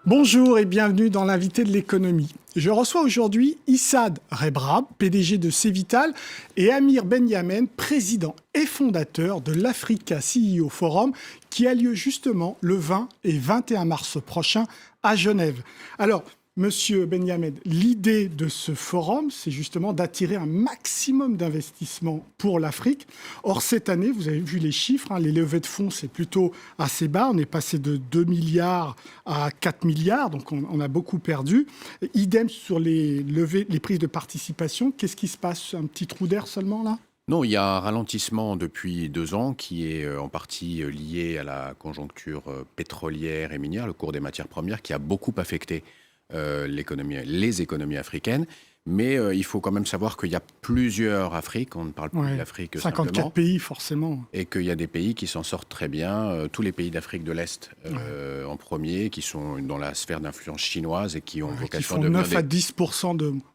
Bonjour et bienvenue dans l'invité de l'économie. Je reçois aujourd'hui Issad Rebrab, PDG de Cevital, et Amir Benyamen, président et fondateur de l'Africa CEO Forum, qui a lieu justement le 20 et 21 mars prochain à Genève. Alors, Monsieur Benyamen, l'idée de ce forum, c'est justement d'attirer un maximum d'investissements pour l'Afrique. Or, cette année, vous avez vu les chiffres, les levées de fonds, c'est plutôt assez bas. On est passé de 2 milliards à 4 milliards, donc on a beaucoup perdu. Idem sur les prises de participation. Qu'est-ce qui se passe? Un petit trou d'air seulement, là? Non, il y a un ralentissement depuis 2 ans qui est en partie lié à la conjoncture pétrolière et minière, le cours des matières premières, qui a beaucoup affecté les économies africaines. Mais il faut quand même savoir qu'il y a plusieurs Afriques, on ne parle plus d'Afrique 54 simplement. pays, forcément. Et qu'il y a des pays qui s'en sortent très bien, tous les pays d'Afrique de l'Est en premier, qui sont dans la sphère d'influence chinoise et qui ont vocation qui font à devenir 9 à 10%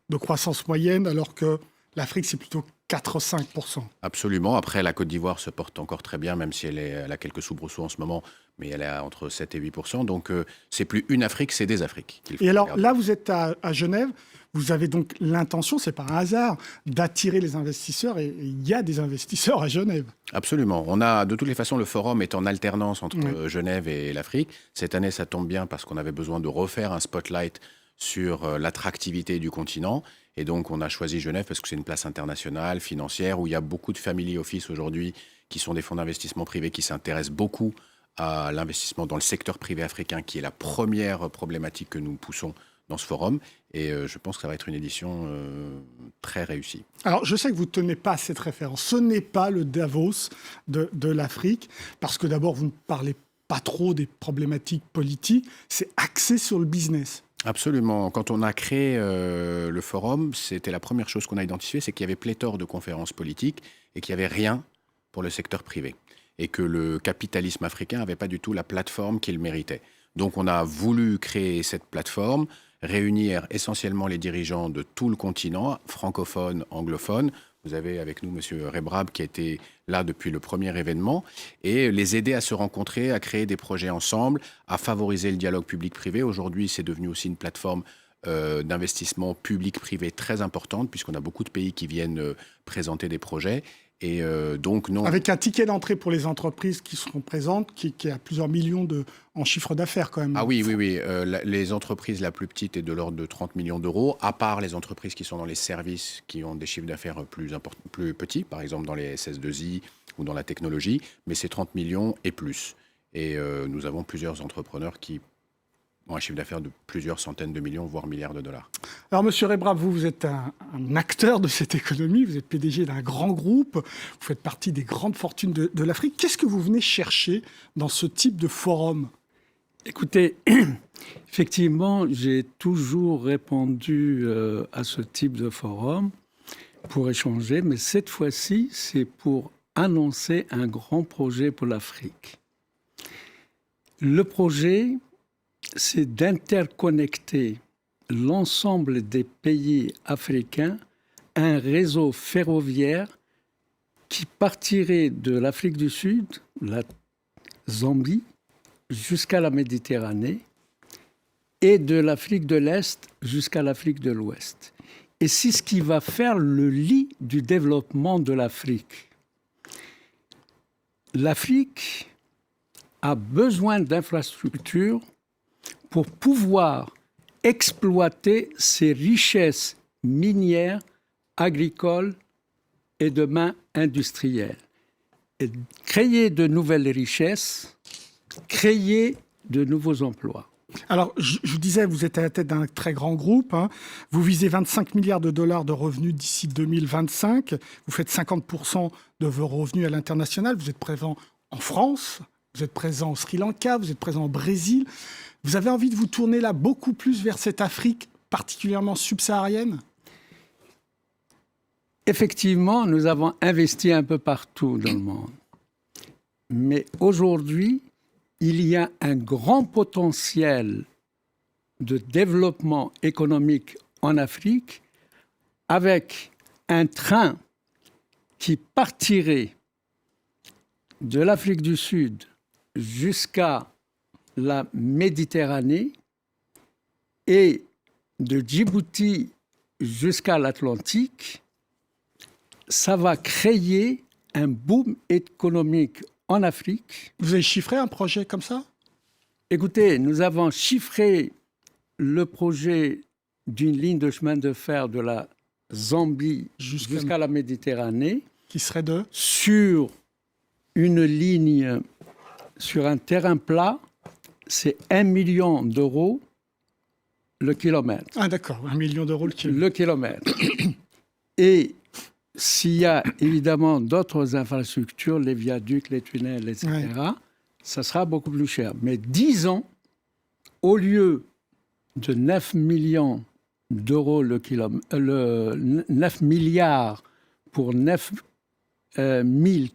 de croissance moyenne, alors que l'Afrique, c'est plutôt 4-5%. Absolument. Après, la Côte d'Ivoire se porte encore très bien, même si elle a quelques soubresauts en ce moment, mais elle est à entre 7 et 8%. Donc, c'est plus une Afrique, c'est des Afriques. Et alors, là, vous êtes à Genève. Vous avez donc l'intention, c'est pas un hasard, d'attirer les investisseurs. Et il y a des investisseurs à Genève. Absolument. On a, de toutes les façons, le forum est en alternance entre Genève et l'Afrique. Cette année, ça tombe bien parce qu'on avait besoin de refaire un spotlight sur l'attractivité du continent. Et donc, on a choisi Genève parce que c'est une place internationale, financière, où il y a beaucoup de family office aujourd'hui qui sont des fonds d'investissement privés qui s'intéressent beaucoup à l'investissement dans le secteur privé africain, qui est la première problématique que nous poussons dans ce forum. Et je pense que ça va être une édition très réussie. Alors, je sais que vous ne tenez pas à cette référence. Ce n'est pas le Davos de l'Afrique, parce que d'abord, vous ne parlez pas trop des problématiques politiques. C'est axé sur le business. Absolument. Quand on a créé le forum, c'était la première chose qu'on a identifiée, c'est qu'il y avait pléthore de conférences politiques et qu'il n'y avait rien pour le secteur privé. Et que le capitalisme africain n'avait pas du tout la plateforme qu'il méritait. Donc on a voulu créer cette plateforme, réunir essentiellement les dirigeants de tout le continent, francophones, anglophones. Vous avez avec nous M. Rebrab qui était là depuis le premier événement, et les aider à se rencontrer, à créer des projets ensemble, à favoriser le dialogue public-privé. Aujourd'hui, c'est devenu aussi une plateforme d'investissement public-privé très importante, puisqu'on a beaucoup de pays qui viennent présenter des projets. Et donc, non. Avec un ticket d'entrée pour les entreprises qui seront présentes, qui a plusieurs millions en chiffre d'affaires quand même. Ah oui. Les entreprises, la plus petite est de l'ordre de 30 millions d'euros, à part les entreprises qui sont dans les services, qui ont des chiffres d'affaires plus petits, par exemple dans les SS2I ou dans la technologie, mais c'est 30 millions et plus. Et nous avons plusieurs entrepreneurs qui ont un chiffre d'affaires de plusieurs centaines de millions, voire milliards de dollars. Alors, Monsieur Rebrab, vous êtes un acteur de cette économie, vous êtes PDG d'un grand groupe, vous faites partie des grandes fortunes de l'Afrique. Qu'est-ce que vous venez chercher dans ce type de forum? Écoutez, effectivement, j'ai toujours répondu à ce type de forum pour échanger, mais cette fois-ci, c'est pour annoncer un grand projet pour l'Afrique. Le projet, c'est d'interconnecter l'ensemble des pays africains à un réseau ferroviaire qui partirait de l'Afrique du Sud, la Zambie, jusqu'à la Méditerranée, et de l'Afrique de l'Est jusqu'à l'Afrique de l'Ouest. Et c'est ce qui va faire le lit du développement de l'Afrique. L'Afrique a besoin d'infrastructures pour pouvoir exploiter ses richesses minières, agricoles et demain industrielles. Et créer de nouvelles richesses, créer de nouveaux emplois. Alors, je vous disais, vous êtes à la tête d'un très grand groupe. Vous visez 25 milliards de dollars de revenus d'ici 2025. Vous faites 50% de vos revenus à l'international. Vous êtes présent en France, vous êtes présent au Sri Lanka, vous êtes présent au Brésil. Vous avez envie de vous tourner là beaucoup plus vers cette Afrique particulièrement subsaharienne? Effectivement, nous avons investi un peu partout dans le monde. Mais aujourd'hui, il y a un grand potentiel de développement économique en Afrique avec un train qui partirait de l'Afrique du Sud jusqu'à la Méditerranée Et de Djibouti jusqu'à l'Atlantique, ça va créer un boom économique en Afrique. Vous avez chiffré un projet comme ça? Écoutez, nous avons chiffré le projet d'une ligne de chemin de fer de la Zambie jusqu'à la Méditerranée. Qui serait de? Sur une ligne, sur un terrain plat, c'est 1 million d'euros le kilomètre. Ah d'accord, 1 million d'euros le kilomètre. Le kilomètre. Et s'il y a évidemment d'autres infrastructures, les viaducs, les tunnels, etc., ça sera beaucoup plus cher. Mais disons, au lieu de 9 millions d'euros le kilomètre, 9 milliards pour 9 000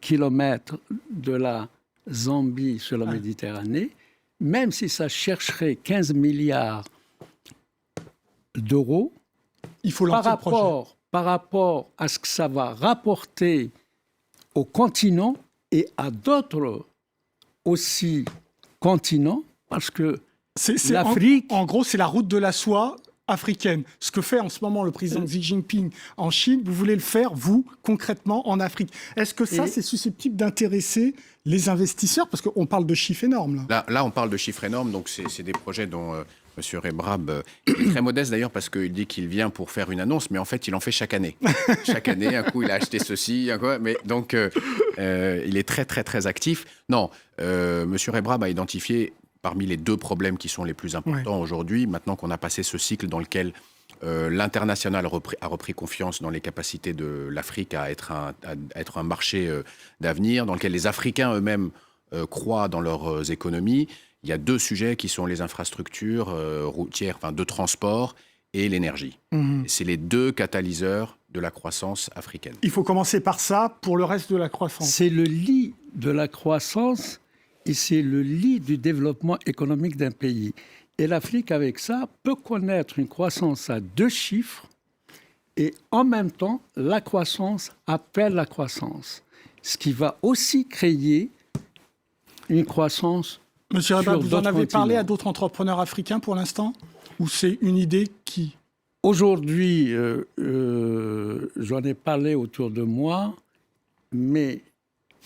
kilomètres de la Zambie sur la Méditerranée, même si ça chercherait 15 milliards d'euros, il faut lancer le projet. Par rapport à ce que ça va rapporter au continent et à d'autres aussi continents, parce que l'Afrique... En gros, c'est la route de la soie africaine. Ce que fait en ce moment le président Xi Jinping en Chine, vous voulez le faire, vous, concrètement, en Afrique. Est-ce que ça, c'est susceptible d'intéresser les investisseurs? Parce qu'on parle de chiffres énormes. Là, on parle de chiffres énormes, donc c'est des projets dont M. Rebrab est très modeste d'ailleurs, parce qu'il dit qu'il vient pour faire une annonce, mais en fait, il en fait chaque année. Chaque année, un coup, il a acheté ceci, un coup, mais donc, il est très, très, très actif. Non, M. Rebrab a identifié parmi les 2 problèmes qui sont les plus importants aujourd'hui, maintenant qu'on a passé ce cycle dans lequel l'international a repris confiance dans les capacités de l'Afrique à être un marché d'avenir, dans lequel les Africains eux-mêmes croient dans leurs économies. Il y a 2 sujets qui sont les infrastructures routières, de transport et l'énergie. C'est les 2 catalyseurs de la croissance africaine. Il faut commencer par ça pour le reste de la croissance. C'est le lit de la croissance et c'est le lit du développement économique d'un pays. Et l'Afrique, avec ça, peut connaître une croissance à 2 chiffres et en même temps, la croissance appelle la croissance. Ce qui va aussi créer une croissance. Monsieur Rebrab, vous en avez parlé à d'autres entrepreneurs africains pour l'instant? Ou c'est une idée qui... Aujourd'hui, j'en ai parlé autour de moi, mais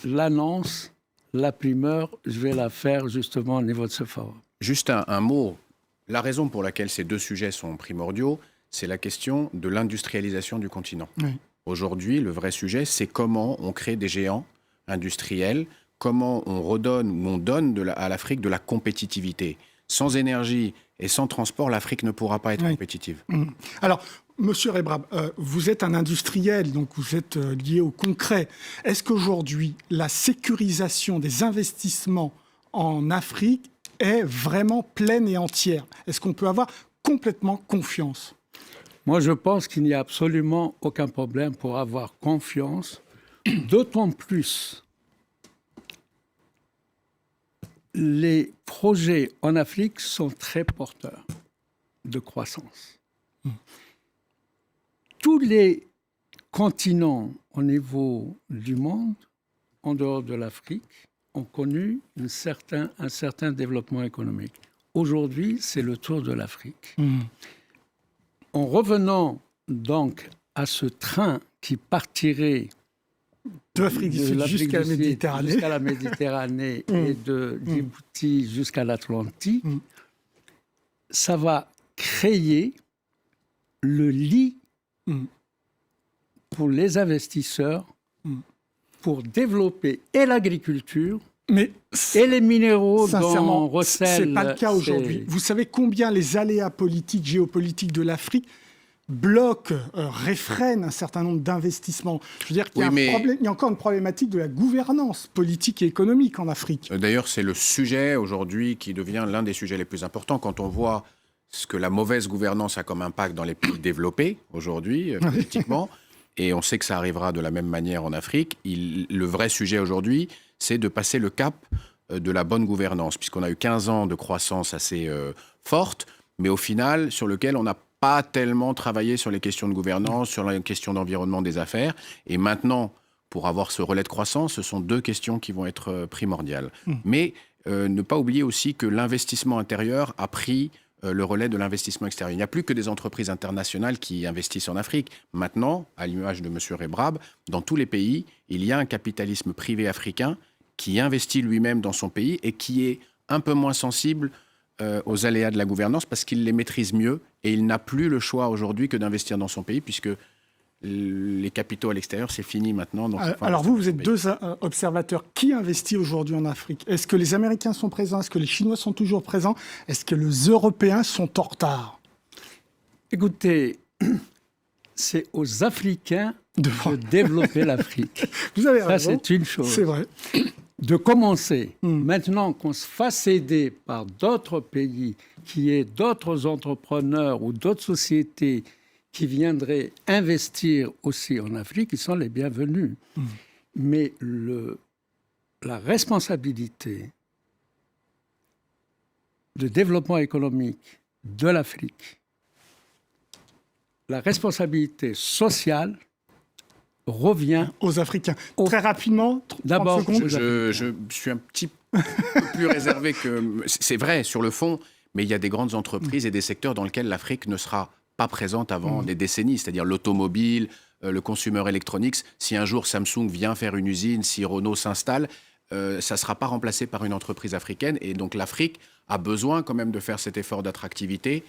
l'annonce, la primeur, je vais la faire justement au niveau de ce forum. Juste un mot. La raison pour laquelle ces 2 sujets sont primordiaux, c'est la question de l'industrialisation du continent. Aujourd'hui, le vrai sujet, c'est comment on crée des géants industriels, comment on redonne ou on donne à l'Afrique de la compétitivité. Sans énergie et sans transport, l'Afrique ne pourra pas être compétitive. Alors, Monsieur Rebrab, vous êtes un industriel, donc vous êtes lié au concret. Est-ce qu'aujourd'hui, la sécurisation des investissements en Afrique est vraiment pleine et entière? Est-ce qu'on peut avoir complètement confiance? Moi, je pense qu'il n'y a absolument aucun problème pour avoir confiance, d'autant plus les projets en Afrique sont très porteurs de croissance. Tous les continents au niveau du monde, en dehors de l'Afrique, ont connu un certain développement économique. Aujourd'hui, c'est le tour de l'Afrique. En revenant donc à ce train qui partirait de l'Afrique du Sud jusqu'à la Méditerranée et de Djibouti jusqu'à l'Atlantique, ça va créer le lit pour les investisseurs pour développer et l'agriculture et les minéraux dont on recèle. Ce n'est pas le cas aujourd'hui. Vous savez combien les aléas politiques, géopolitiques de l'Afrique bloquent, réfrènent un certain nombre d'investissements. Je veux dire qu'il y a encore une problématique de la gouvernance politique et économique en Afrique. D'ailleurs, c'est le sujet aujourd'hui qui devient l'un des sujets les plus importants quand on voit ce que la mauvaise gouvernance a comme impact dans les pays développés aujourd'hui, politiquement. Et on sait que ça arrivera de la même manière en Afrique. Le vrai sujet aujourd'hui, c'est de passer le cap de la bonne gouvernance, puisqu'on a eu 15 ans de croissance assez forte, mais au final, sur lequel on n'a pas tellement travaillé sur les questions de gouvernance, sur les questions d'environnement des affaires. Et maintenant, pour avoir ce relais de croissance, ce sont 2 questions qui vont être primordiales. Mais ne pas oublier aussi que l'investissement intérieur a pris le relais de l'investissement extérieur. Il n'y a plus que des entreprises internationales qui investissent en Afrique. Maintenant, à l'image de M. Rebrab, dans tous les pays, il y a un capitalisme privé africain qui investit lui-même dans son pays et qui est un peu moins sensible aux aléas de la gouvernance parce qu'il les maîtrise mieux et il n'a plus le choix aujourd'hui que d'investir dans son pays puisque les capitaux à l'extérieur, c'est fini maintenant. Donc, alors vous êtes deux observateurs. Qui investit aujourd'hui en Afrique? Est-ce que les Américains sont présents? Est-ce que les Chinois sont toujours présents? Est-ce que les Européens sont en retard? Écoutez, c'est aux Africains de développer l'Afrique. Vous avez raison. Ça, c'est une chose. C'est vrai. De commencer, maintenant qu'on se fasse aider par d'autres pays, qui aient d'autres entrepreneurs ou d'autres sociétés qui viendraient investir aussi en Afrique, ils sont les bienvenus. Mais la responsabilité de développement économique de l'Afrique, la responsabilité sociale revient aux Africains. Très rapidement, d'abord, je suis un petit peu plus réservé que... C'est vrai, sur le fond, mais il y a des grandes entreprises et des secteurs dans lesquels l'Afrique ne sera pas présente avant des décennies, c'est-à-dire l'automobile, le consumer electronics. Si un jour Samsung vient faire une usine, si Renault s'installe, ça ne sera pas remplacé par une entreprise africaine. Et donc l'Afrique a besoin quand même de faire cet effort d'attractivité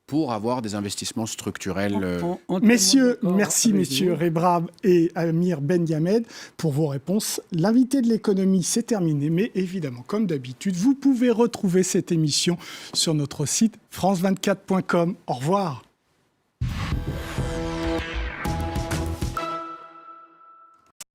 pour avoir des investissements structurels. Messieurs, merci messieurs Rebrab et Amir Benyamed pour vos réponses. L'invité de l'économie, c'est terminé, mais évidemment, comme d'habitude, vous pouvez retrouver cette émission sur notre site france24.com. Au revoir.